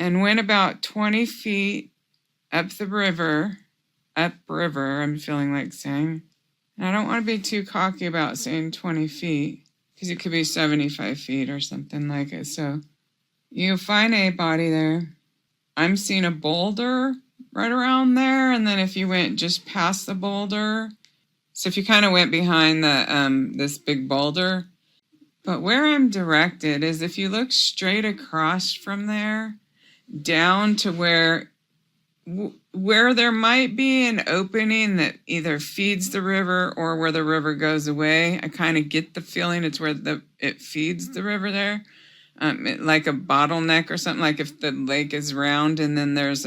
and went about 20 feet upriver, I'm feeling like saying. And I don't want to be too cocky about saying 20 feet, because it could be 75 feet or something like it. So you find a body there. I'm seeing a boulder right around there, and then if you went just past the boulder, so if you kind of went behind the this big boulder, but where I'm directed is if you look straight across from there down to where there might be an opening that either feeds the river or where the river goes away. I kind of get the feeling it's where it feeds the river there, like a bottleneck or something. Like if the lake is round and then there's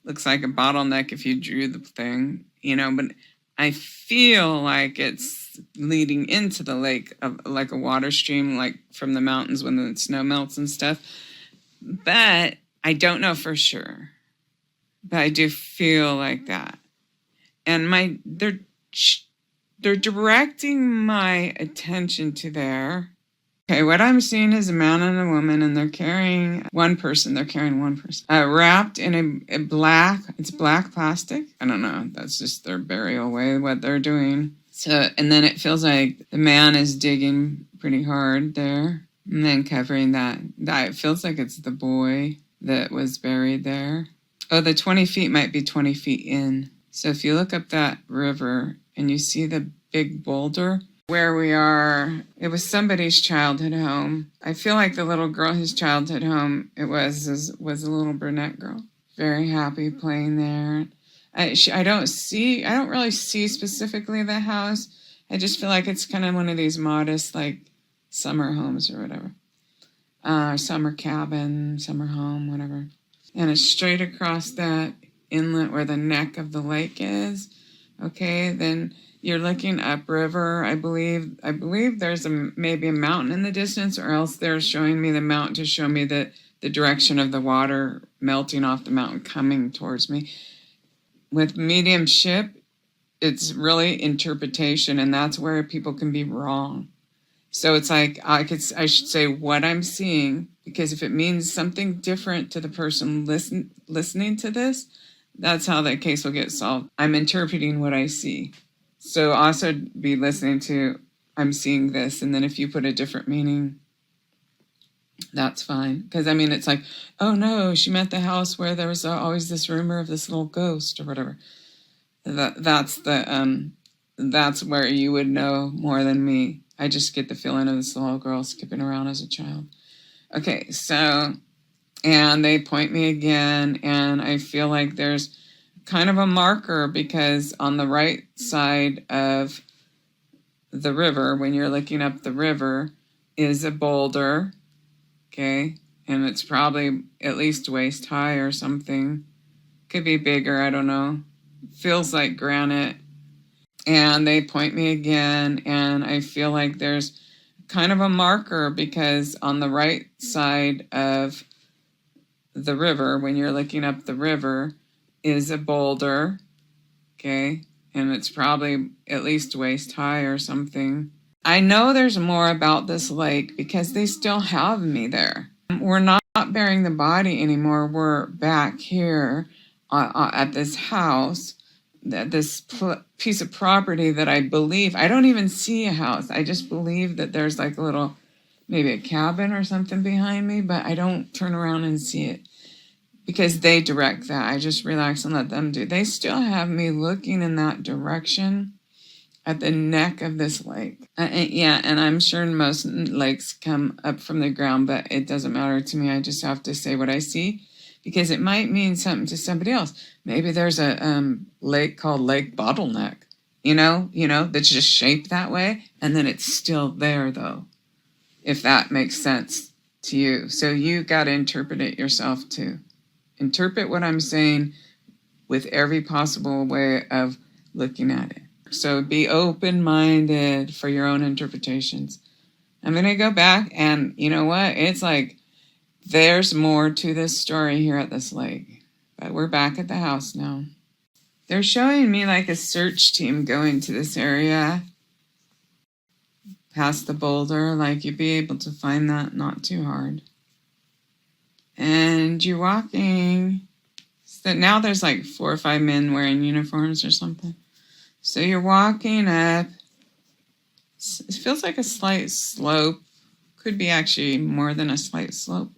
looks like a bottleneck if you drew the thing, but I feel like it's leading into the lake, like a water stream, like from the mountains when the snow melts and stuff. But I don't know for sure. But I do feel like that. And they're directing my attention to there. Okay, what I'm seeing is a man and a woman, and they're carrying one person. Wrapped in it's black plastic. I don't know. That's just their burial way, what they're doing. So, and then it feels like the man is digging pretty hard there. And then covering that. It feels like it's the boy that was buried there. Oh, the 20 feet might be 20 feet in. So if you look up that river and you see the big boulder where we are, it was somebody's childhood home. I feel like the little girl, his childhood home, was a little brunette girl. Very happy playing there. I don't really see specifically the house. I just feel like it's kind of one of these modest, like, summer homes or whatever. Summer cabin, summer home, whatever. And it's straight across that inlet where the neck of the lake is. Okay, then you're looking upriver. I believe there's maybe a mountain in the distance, or else they're showing me the mountain to show me the direction of the water melting off the mountain coming towards me. With mediumship, it's really interpretation, and that's where people can be wrong. So it's like I should say what I'm seeing, because if it means something different to the person listening to this, that's how that case will get solved. I'm interpreting what I see. So also be listening to, I'm seeing this, and then if you put a different meaning, that's fine. Because it's like, oh no, she meant the house where there was always this rumor of this little ghost or whatever. That's where you would know more than me. I just get the feeling of this little girl skipping around as a child. Okay, so, and they point me again, and I feel like there's kind of a marker, because on the right side of the river, when you're looking up the river, is a boulder, okay? And it's probably at least waist high or something. Could be bigger, I don't know. Feels like granite. And they point me again, and I feel like there's kind of a marker, because on the right side of the river, when you're looking up the river, is a boulder, okay? And it's probably at least waist high or something. I know there's more about this lake because they still have me there. We're not burying the body anymore. We're back here at this house, this piece of property that I believe, I don't even see a house. I just believe that there's like a little, maybe a cabin or something behind me, but I don't turn around and see it because they direct that. I just relax and let them do. They still have me looking in that direction at the neck of this lake. And I'm sure most lakes come up from the ground, but it doesn't matter to me. I just have to say what I see, because it might mean something to somebody else. Maybe there's a lake called Lake Bottleneck, that's just shaped that way, and then it's still there, though, if that makes sense to you. So you got to interpret it yourself, too. Interpret what I'm saying with every possible way of looking at it. So be open-minded for your own interpretations. I'm going to go back, and you know what? It's like there's more to this story here at this lake. But we're back at the house now. They're showing me like a search team going to this area past the boulder. Like you'd be able to find that not too hard. And you're walking. So now there's like 4 or 5 men wearing uniforms or something. So you're walking up. It feels like a slight slope. Could be actually more than a slight slope.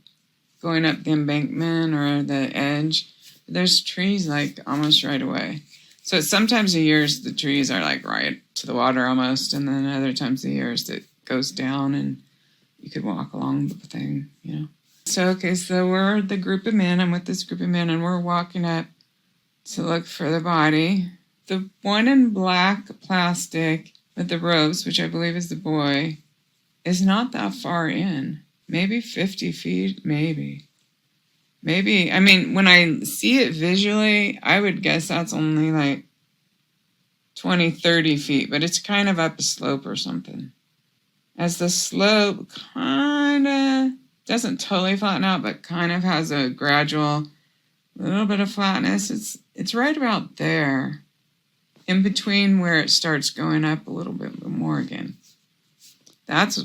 Going up the embankment or the edge. There's trees like almost right away. So sometimes the years the trees are like right to the water almost, and then other times the years it goes down and you could walk along the thing, you know. So we're the group of men. I'm with this group of men, and we're walking up to look for the body. The one in black plastic with the ropes, which I believe is the boy, is not that far in. Maybe 50 feet, maybe. I mean, when I see it visually, I would guess that's only like 20, 30 feet, but it's kind of up a slope or something. As the slope kind of doesn't totally flatten out, but kind of has a gradual little bit of flatness. It's right about there, in between where it starts going up a little bit more again. That's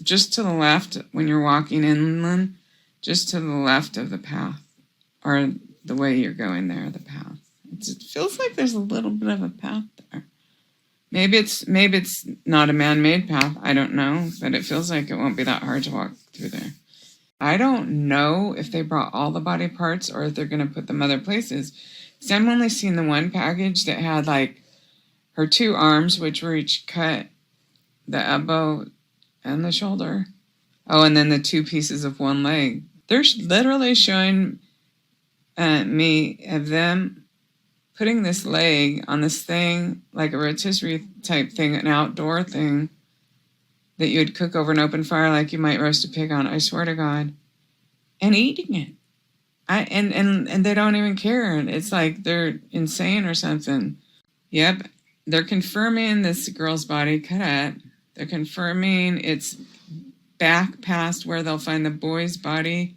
just to the left when you're walking inland, just to the left of the path, or the way you're going there, the path. It feels like there's a little bit of a path there. Maybe it's not a man-made path. I don't know, but it feels like it won't be that hard to walk through there. I don't know if they brought all the body parts or if they're going to put them other places. Because I'm only seeing the one package that had like her 2 arms, which were each cut, the elbow and the shoulder. Oh, and then the 2 pieces of one leg. They're literally showing me of them putting this leg on this thing, like a rotisserie type thing, an outdoor thing that you would cook over an open fire like you might roast a pig on, I swear to God, and eating it. And they don't even care. It's like they're insane or something. Yep, they're confirming this girl's body cut up. They're confirming it's back past where they'll find the boy's body,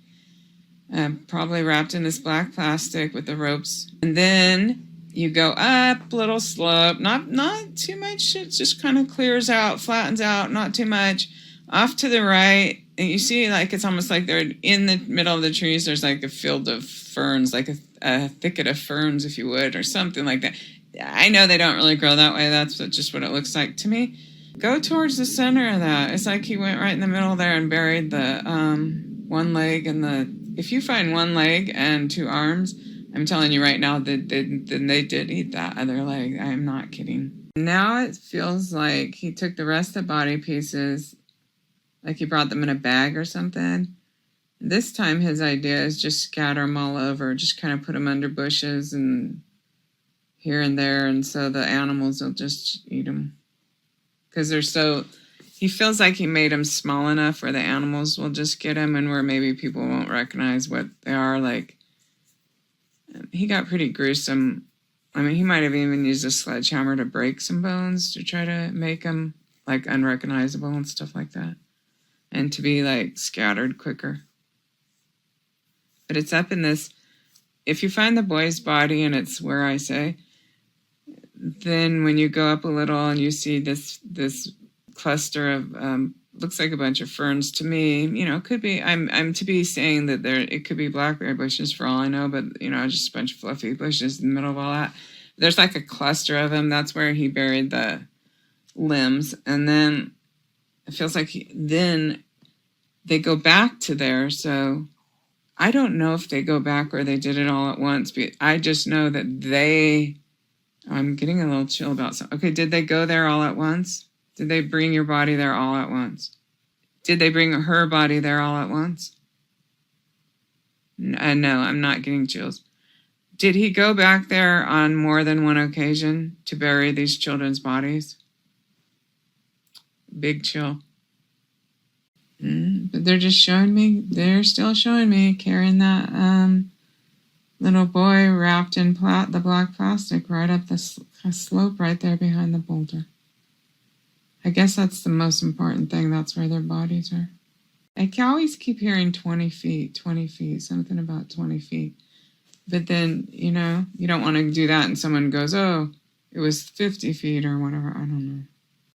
probably wrapped in this black plastic with the ropes. And then you go up, little slope, not too much. It just kind of clears out, flattens out, not too much. Off to the right, and you see like it's almost like they're in the middle of the trees. There's like a field of ferns, like a thicket of ferns, if you would, or something like that. I know they don't really grow that way. That's just what it looks like to me. Go towards the center of that. It's like he went right in the middle there and buried the one leg and if you find one leg and 2 arms, I'm telling you right now that they did eat that other leg. I'm not kidding. Now it feels like he took the rest of the body pieces, like he brought them in a bag or something. This time his idea is just scatter them all over, just kind of put them under bushes and here and there, and so the animals will just eat them. Because he feels like he made them small enough where the animals will just get them and where maybe people won't recognize what they are. Like, he got pretty gruesome. I mean, he might have even used a sledgehammer to break some bones to try to make them like unrecognizable and stuff like that. And to be like scattered quicker. But it's up in this, if you find the boy's body and it's where I say, then when you go up a little and you see this cluster of looks like a bunch of ferns to me, you know, it could be I'm to be saying that it could be blackberry bushes for all I know, but you know, just a bunch of fluffy bushes in the middle of all that. There's like a cluster of them. That's where he buried the limbs, and then it feels like then they go back to there. So I don't know if they go back or they did it all at once, but I just know that I'm getting a little chill about something. Okay, did they go there all at once? Did they bring your body there all at once? Did they bring her body there all at once? No, I'm not getting chills. Did he go back there on more than one occasion to bury these children's bodies? Big chill. But they're still showing me carrying that little boy wrapped in the black plastic right up the slope right there behind the boulder. I guess that's the most important thing. That's where their bodies are. I can always keep hearing 20 feet, something about 20 feet. But then, you know, you don't want to do that and someone goes, oh, it was 50 feet or whatever. I don't know.